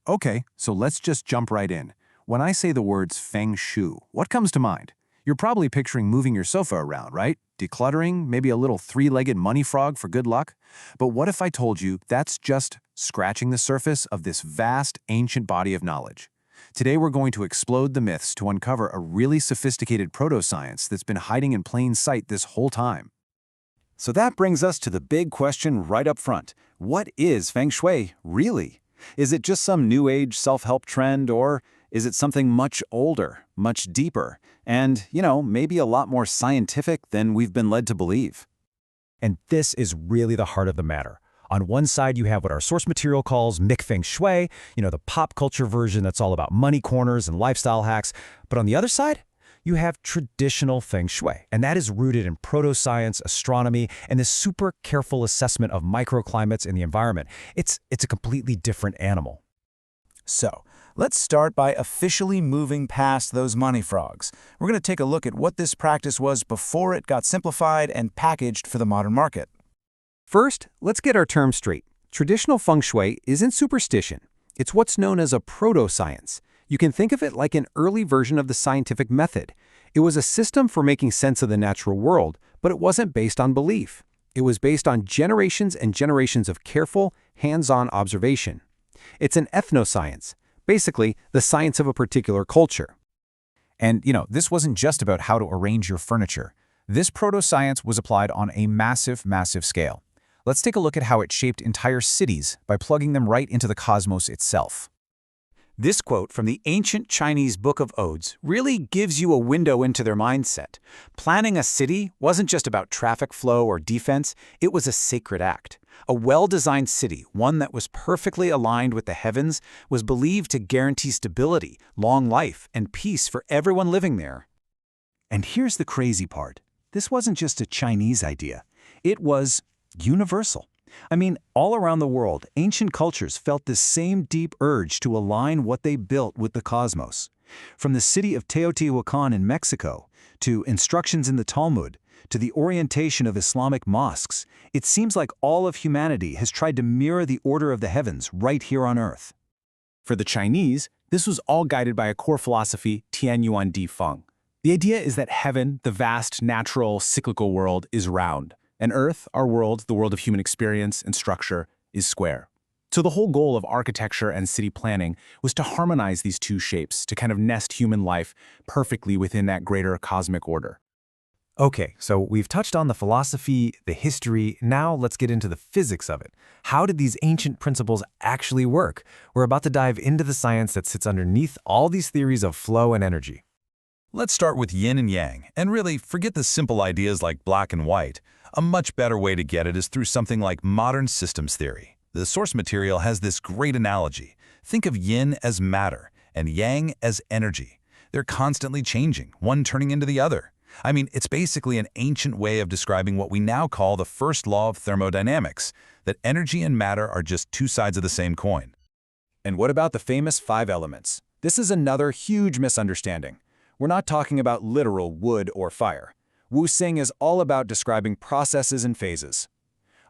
Okay, so let's just jump right in. When I say the words Feng Shui, what comes to mind? You're probably picturing moving your sofa around, right? Decluttering, maybe a little three-legged money frog for good luck? But what if I told you that's just scratching the surface of this vast, ancient body of knowledge? Today we're going to explode the myths to uncover a really sophisticated proto-science that's been hiding in plain sight this whole time. So that brings us to the big question right up front. What is Feng Shui, really? Is it just some new age self-help trend, or is it something much older, much deeper, and, maybe a lot more scientific than we've been led to believe? And this is really the heart of the matter. On one side, you have what our source material calls Mick Feng Shui, the pop culture version that's all about money corners and lifestyle hacks. But on the other side, you have traditional Feng Shui, and that is rooted in proto-science, astronomy, and this super careful assessment of microclimates in the environment. It's a completely different animal. So, let's start by officially moving past those money frogs. We're going to take a look at what this practice was before it got simplified and packaged for the modern market. First, let's get our terms straight. Traditional Feng Shui isn't superstition. It's what's known as a proto-science. You can think of it like an early version of the scientific method. It was a system for making sense of the natural world, but it wasn't based on belief. It was based on generations and generations of careful, hands-on observation. It's an ethnoscience, basically the science of a particular culture. And, this wasn't just about how to arrange your furniture. This proto-science was applied on a massive, massive scale. Let's take a look at how it shaped entire cities by plugging them right into the cosmos itself. This quote from the ancient Chinese Book of Odes really gives you a window into their mindset. Planning a city wasn't just about traffic flow or defense, it was a sacred act. A well-designed city, one that was perfectly aligned with the heavens, was believed to guarantee stability, long life, and peace for everyone living there. And here's the crazy part. This wasn't just a Chinese idea. It was universal. I mean, all around the world, ancient cultures felt this same deep urge to align what they built with the cosmos. From the city of Teotihuacan in Mexico, to instructions in the Talmud, to the orientation of Islamic mosques, it seems like all of humanity has tried to mirror the order of the heavens right here on Earth. For the Chinese, this was all guided by a core philosophy, Tianyuan Di Feng. The idea is that heaven, the vast, natural, cyclical world, is round, and Earth, our world, the world of human experience and structure, is square. So the whole goal of architecture and city planning was to harmonize these two shapes, to kind of nest human life perfectly within that greater cosmic order. Okay, so we've touched on the philosophy, the history, now let's get into the physics of it. How did these ancient principles actually work? We're about to dive into the science that sits underneath all these theories of flow and energy. Let's start with yin and yang, and really forget the simple ideas like black and white. A much better way to get it is through something like modern systems theory. The source material has this great analogy. Think of yin as matter and yang as energy. They're constantly changing, one turning into the other. I mean, it's basically an ancient way of describing what we now call the first law of thermodynamics, that energy and matter are just two sides of the same coin. And what about the famous 5 elements? This is another huge misunderstanding. We're not talking about literal wood or fire. Wu-Xing is all about describing processes and phases.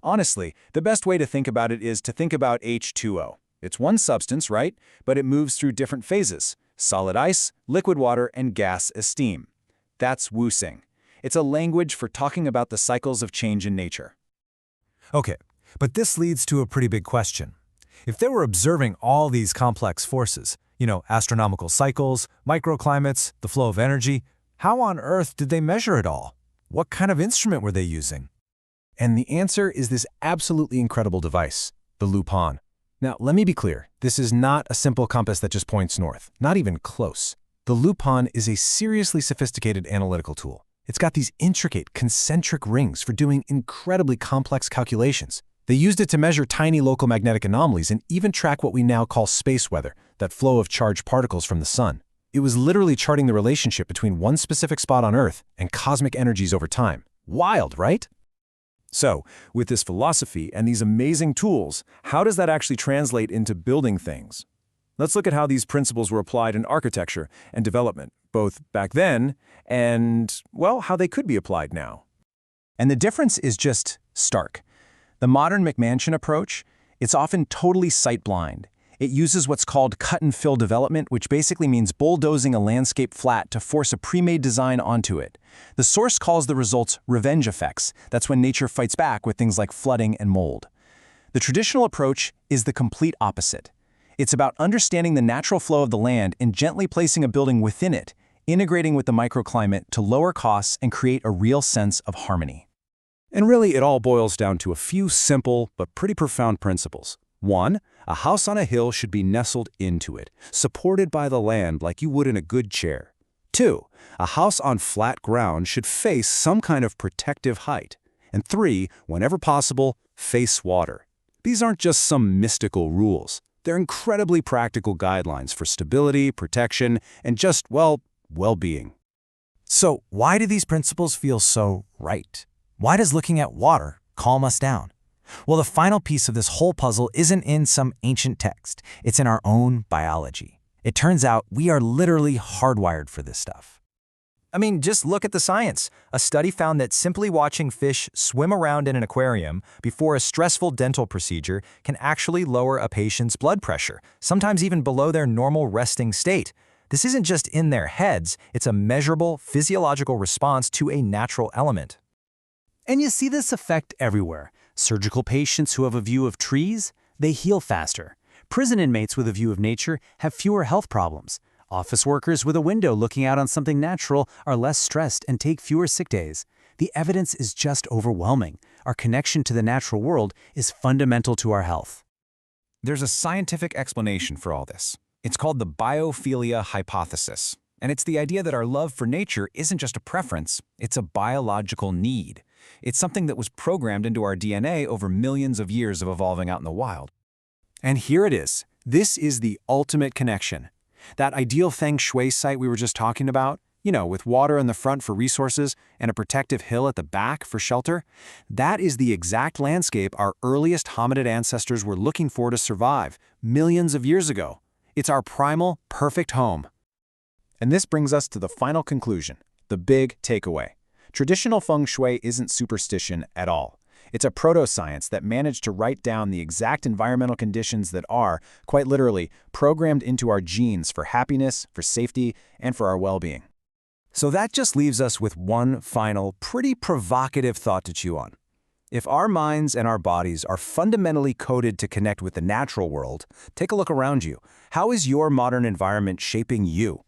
Honestly, the best way to think about it is to think about H2O. It's one substance, right? But it moves through different phases: solid ice, liquid water, and gas as steam. That's Wu-Xing. It's a language for talking about the cycles of change in nature. Okay, but this leads to a pretty big question. If they were observing all these complex forces, astronomical cycles, microclimates, the flow of energy, how on earth did they measure it all? What kind of instrument were they using? And the answer is this absolutely incredible device, the lupin. Now, let me be clear. This is not a simple compass that just points north. Not even close. The lupin is a seriously sophisticated analytical tool. It's got these intricate, concentric rings for doing incredibly complex calculations. They used it to measure tiny local magnetic anomalies and even track what we now call space weather, that flow of charged particles from the sun. It was literally charting the relationship between one specific spot on Earth and cosmic energies over time. Wild, right? So, with this philosophy and these amazing tools, how does that actually translate into building things? Let's look at how these principles were applied in architecture and development, both back then and, well, how they could be applied now. And the difference is just stark. The modern McMansion approach, it's often totally sight-blind. It uses what's called cut-and-fill development, which basically means bulldozing a landscape flat to force a pre-made design onto it. The source calls the results revenge effects. That's when nature fights back with things like flooding and mold. The traditional approach is the complete opposite. It's about understanding the natural flow of the land and gently placing a building within it, integrating with the microclimate to lower costs and create a real sense of harmony. And really, it all boils down to a few simple but pretty profound principles. 1. A house on a hill should be nestled into it, supported by the land like you would in a good chair. 2. A house on flat ground should face some kind of protective height. And 3. Whenever possible, face water. These aren't just some mystical rules. They're incredibly practical guidelines for stability, protection, and just, well-being. So why do these principles feel so right? Why does looking at water calm us down? Well, the final piece of this whole puzzle isn't in some ancient text. It's in our own biology. It turns out we are literally hardwired for this stuff. I mean, just look at the science. A study found that simply watching fish swim around in an aquarium before a stressful dental procedure can actually lower a patient's blood pressure, sometimes even below their normal resting state. This isn't just in their heads, it's a measurable physiological response to a natural element. And you see this effect everywhere. Surgical patients who have a view of trees, they heal faster. Prison inmates with a view of nature have fewer health problems. Office workers with a window looking out on something natural are less stressed and take fewer sick days. The evidence is just overwhelming. Our connection to the natural world is fundamental to our health. There's a scientific explanation for all this. It's called the biophilia hypothesis. And it's the idea that our love for nature isn't just a preference, it's a biological need. It's something that was programmed into our DNA over millions of years of evolving out in the wild. And here it is. This is the ultimate connection. That ideal Feng Shui site we were just talking about, with water in the front for resources and a protective hill at the back for shelter, that is the exact landscape our earliest hominid ancestors were looking for to survive millions of years ago. It's our primal, perfect home. And this brings us to the final conclusion, the big takeaway. Traditional Feng Shui isn't superstition at all. It's a proto-science that managed to write down the exact environmental conditions that are, quite literally, programmed into our genes for happiness, for safety, and for our well-being. So that just leaves us with one final, pretty provocative thought to chew on. If our minds and our bodies are fundamentally coded to connect with the natural world, take a look around you. How is your modern environment shaping you?